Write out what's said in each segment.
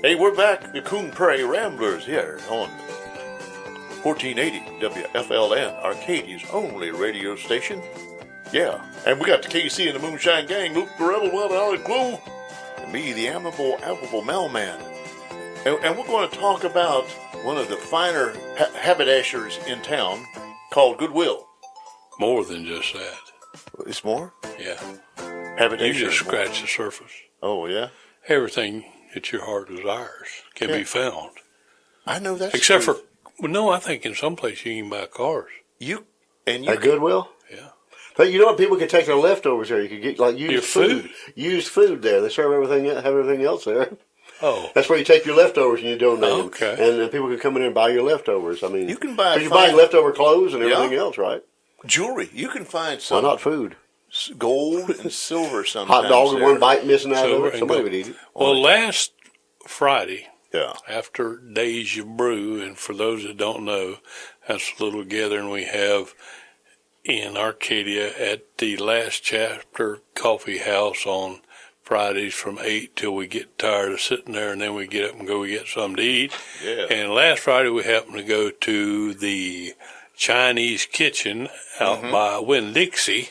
Hey, we're back, the Coon Prairie Ramblers here on 1480 WFLN, Arcadia's only radio station. Yeah, and we got the KC and the Moonshine Gang, Luke the Rebel, Wild Alex Blue, and me, the affable mailman. And we're going to talk about one of the finer haberdashers in town called Goodwill. More than just that. It's more? Yeah. Haberdasher. You just scratch the surface. Oh, yeah? Everything that your heart desires can be found. I know that's Except true. for, well, no, I think in some places you can buy cars. At Goodwill? Yeah. But you know what? People could take their leftovers there. You could get like used food. Used food there. They serve everything else there. Oh. That's where you take your leftovers and you donate them. Okay. And then people can come in and buy your leftovers. I mean, you can buy you're buying leftover clothes and everything else, right? Jewelry. You can find some. Why not food? Gold and silver sometimes. Hot dog with one bite missing out of it. and Somebody gold. would eat it. Well, last Friday, Yeah. after Days You Brew, and for those that don't know, that's a little gathering we have in Arcadia at the Last Chapter Coffee House on Fridays from 8 till we get tired of sitting there, and then we get up and go get something to eat. Yeah. And last Friday we happened to go to the Chinese kitchen out by Winn-Dixie.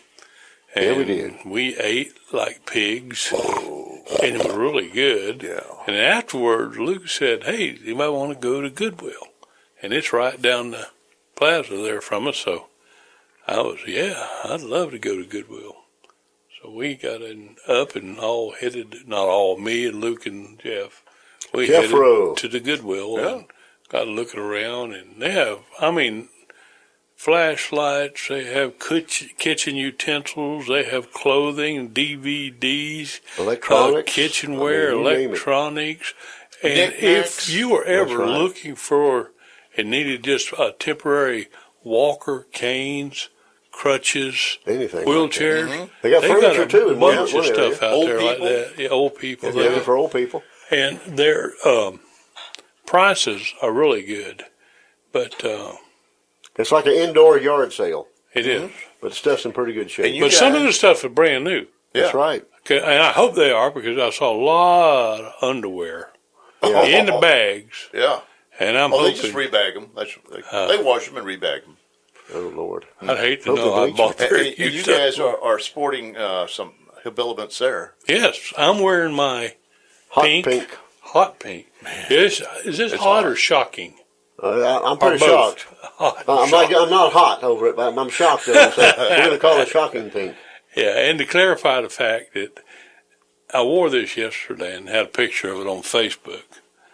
And Yeah, we did. We ate like pigs, and it was really good. Yeah. And afterwards, Luke said, "Hey, you might want to go to Goodwill," and it's right down the plaza there from us. So I was, I'd love to go to Goodwill. So we got up and all headed, not all, me and Luke and Jeff. We headed to the Goodwill and got looking around, and they have, flashlights, they have kitchen utensils, they have clothing, DVDs, Electronics, kitchenware, electronics. And if you were ever looking for and needed just a temporary walker, canes, crutches, anything, wheelchairs, they got furniture too. A bunch of stuff out there like that. Yeah, old people. Yeah, for old people. And their prices are really good, but it's like an indoor yard sale. It is. But the stuff's in pretty good shape. But some of the stuff is brand new. That's right. Okay, and I hope they are, because I saw a lot of underwear in the bags. Yeah. And I'm hoping they just rebag them. They wash them and rebag them. Oh, Lord. I'd hate to know I bought their and you guys are sporting some habiliments there. Yes, I'm wearing my Hot hot pink. Is this hot or shocking? I'm pretty shocked. I'm not hot over it, but I'm shocked. So we're going to call it shocking pink. Yeah, and to clarify the fact that I wore this yesterday and had a picture of it on Facebook.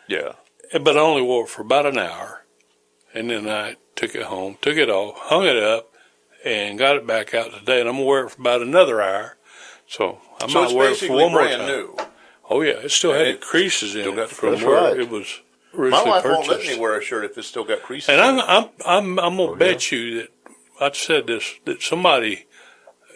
Yeah. But I only wore it for about an hour, and then I took it home, took it off, hung it up, and got it back out today, and I'm going to wear it for about another hour. So I might wear it for one more time. New. Oh, yeah, it still had the creases in it from where it was originally My wife purchased. won't let me wear a shirt if it's still got creases. And I'm going to bet you that I've said this, that somebody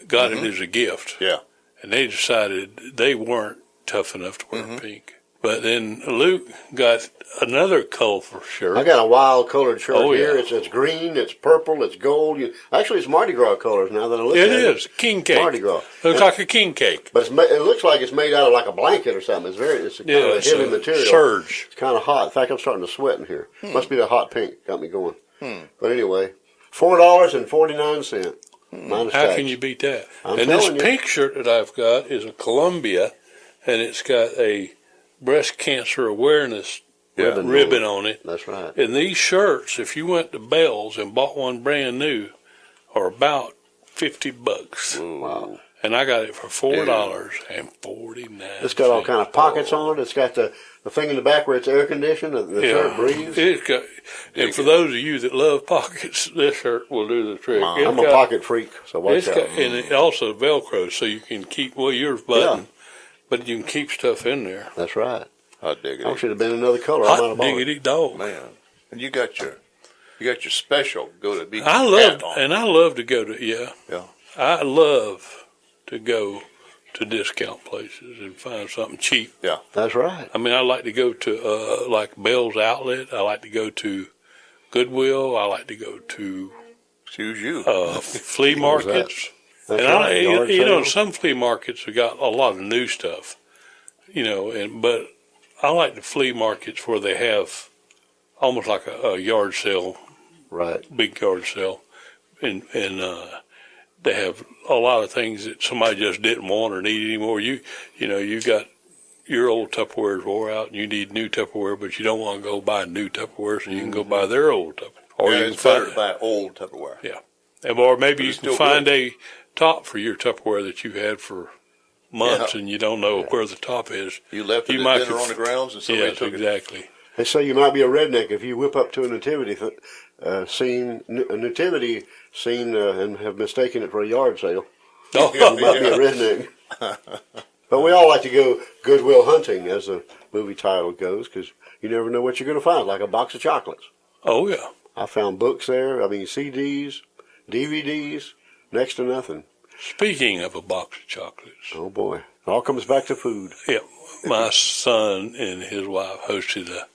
got it as a gift. Yeah. And they decided they weren't tough enough to wear pink. But then Luke got another colorful shirt. I got a wild colored shirt here. Yeah. It's green, it's purple, it's gold. Actually, it's Mardi Gras colors now that I look at it. It is. King cake. Mardi Gras. Looks like a king cake. But it looks like it's made out of like a blanket or something. It's kind of a heavy material. Surge. It's kind of hot. In fact, I'm starting to sweat in here. Must be the hot pink got me going. But anyway, $4.49 minus tax. How can you beat that? I'm and this telling you. pink shirt that I've got is a Columbia, and it's got a breast cancer awareness ribbon on it. That's right. And these shirts, if you went to Bell's and bought one brand new, are about $50. Wow. And I got it for $4.49. It's got all kind of pockets on it. It's got the thing in the back where it's air conditioned. The shirt breathes. It's got, and for those of you that love pockets, this shirt will do the trick. I'm a pocket freak, so watch out. And it also Velcro, so you can keep, yours button, but you can keep stuff in there. That's right. Hot diggity. I should have been another color. Hot diggity dog. Man. And you got your special go to beach. I love to go to, Yeah. I love to go to discount places and find something cheap. Yeah. That's right. I mean, I like to go to, like Bell's Outlet. I like to go to Goodwill. I like to go to Choose you. flea markets. That's And right. some flea markets have got a lot of new stuff, but I like the flea markets where they have almost like a yard sale, Right. big yard sale, and they have a lot of things that somebody just didn't want or need anymore. You got your old Tupperware's wore out, and you need new Tupperware, but you don't want to go buy new Tupperware, so you can go buy their old Tupperware. Or you can better to buy old Tupperware. Yeah, or maybe you can find good. a top for your Tupperware that you've had for months, and you don't know where the top is. You left it at dinner on the grounds, and somebody took exactly. it. They say you might be a redneck if you whip up to a nativity scene, and have mistaken it for a yard sale. Oh, You might be a redneck. But we all like to go Goodwill hunting, as the movie title goes, because you never know what you're going to find, like a box of chocolates. Oh, yeah. I found books there, CDs, DVDs, next to nothing. Speaking of a box of chocolates. Oh, boy. It all comes back to food. Yeah, my son and his wife hosted a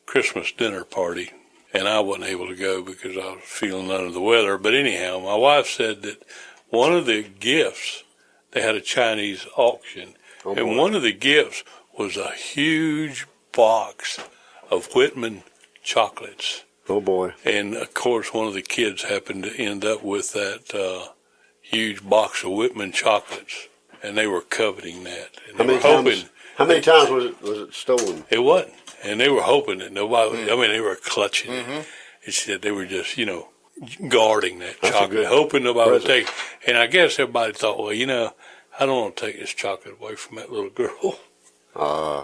Christmas dinner party, and I wasn't able to go because I was feeling under the weather. But anyhow, my wife said that one of the gifts, they had a Chinese auction, and one of the gifts was a huge box of Whitman chocolates. Oh, boy. And, of course, one of the kids happened to end up with that huge box of Whitman chocolates, and they were coveting that. And How many times was it stolen? It wasn't. And they were hoping that nobody, they were clutching it. And she said they were just, guarding that chocolate, hoping nobody would take it. And I guess everybody thought, well, I don't want to take this chocolate away from that little girl.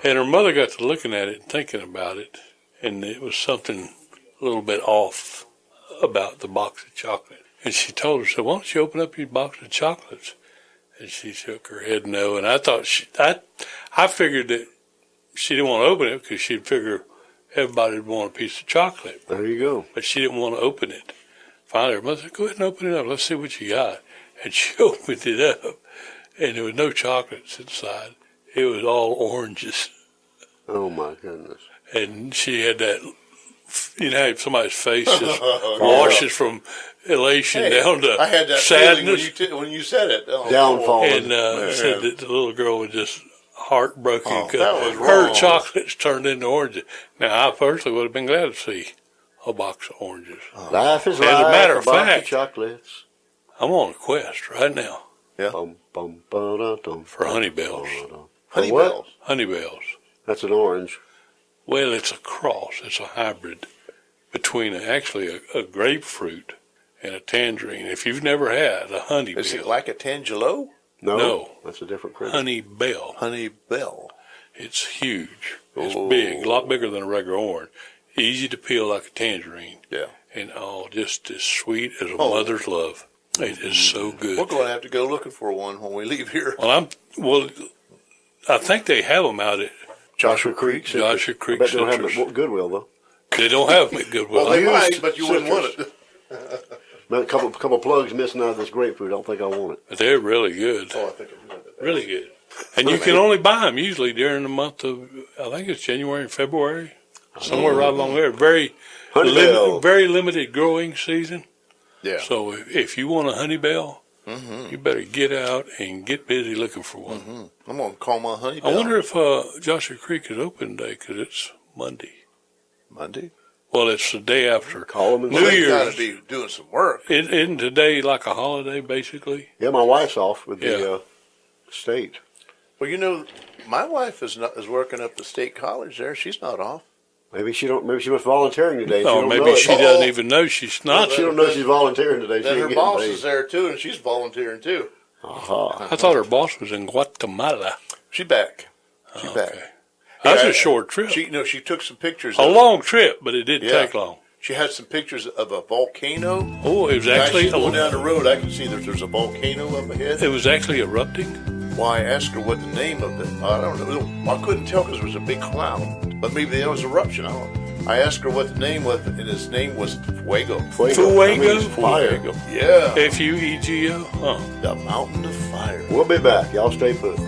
And her mother got to looking at it and thinking about it, and it was something a little bit off about the box of chocolate. And she told her, why don't you open up your box of chocolates? And she shook her head no. And I thought, I figured that she didn't want to open it because she'd figure everybody would want a piece of chocolate. There you go. But she didn't want to open it. Finally, her mother said, go ahead and open it up. Let's see what you got. And she opened it up, and there was no chocolates inside. It was all oranges. Oh, my goodness. And she had that, how somebody's face just washes from elation down to I had that sadness. feeling when you said it. Oh, Downfall. And said that the little girl was just heartbroken that because was her wrong. chocolates turned into oranges. Now, I personally would have been glad to see a box of oranges. Life is As a life, matter of box fact, chocolates. I'm on a quest right now Yeah. Bum, bum, ba-da-dum, for honey bells. Honey what? bells. Honey bells. That's an orange. Well, it's a cross. It's a hybrid between actually a grapefruit and a tangerine. If you've never had a honey Is it bell, like a tangelo? No. That's a different critter. honey bell, Honey bell. it's huge. It's Oh. big, a lot bigger than a regular orange. Easy to peel like a tangerine. Yeah. And just as sweet as a mother's love. It is so good. We're going to have to go looking for one when we leave here. Well, I think they have them out at Joshua Creek. Joshua Creek I bet they don't have them Citrus. at Goodwill, though. They don't have them at Goodwill. Well, they used might, but you wouldn't want citrus. it. But a couple plugs missing out of this grapefruit. I don't think I want it. But they're really good. Oh, I think I do that. Really good. And you can only buy them usually during the month of, I think it's January and February. Somewhere right along there. Very limited growing season. Yeah. So if you want a honey bell, you better get out and get busy looking for one. I'm going to call my honey I bell. wonder if Joshua Creek is open today because it's Monday. Monday? Well, it's the day after Call them and New Well, say- they got Year's. to be doing some work. Isn't today like a holiday, basically? Yeah, my wife's off with Yeah. the state. Well, my wife is working up the state college there. She's not off. Maybe she was volunteering today. No, don't maybe know it. she doesn't even know she's not. She don't know she's volunteering today. She Then ain't her getting boss paid. is there too, and she's volunteering too. Aha. I thought her boss was in Guatemala. She's back. She's back. Okay. That's Yeah, a short trip. She took some pictures. A of long trip, but it didn't Yeah. take long. She had some pictures of a volcano. Oh, it was Actually, actually going down the road, I can see there's a volcano up ahead. it was actually erupting. Why, I asked her what the name of it. I don't know. I couldn't tell because there was a big cloud. But maybe there was eruption. I asked her what the name was, and his name was Fuego. Fuego. Fuego? That means fire. Yeah. Fuego. Huh. The mountain of fire. We'll be back. Y'all stay put.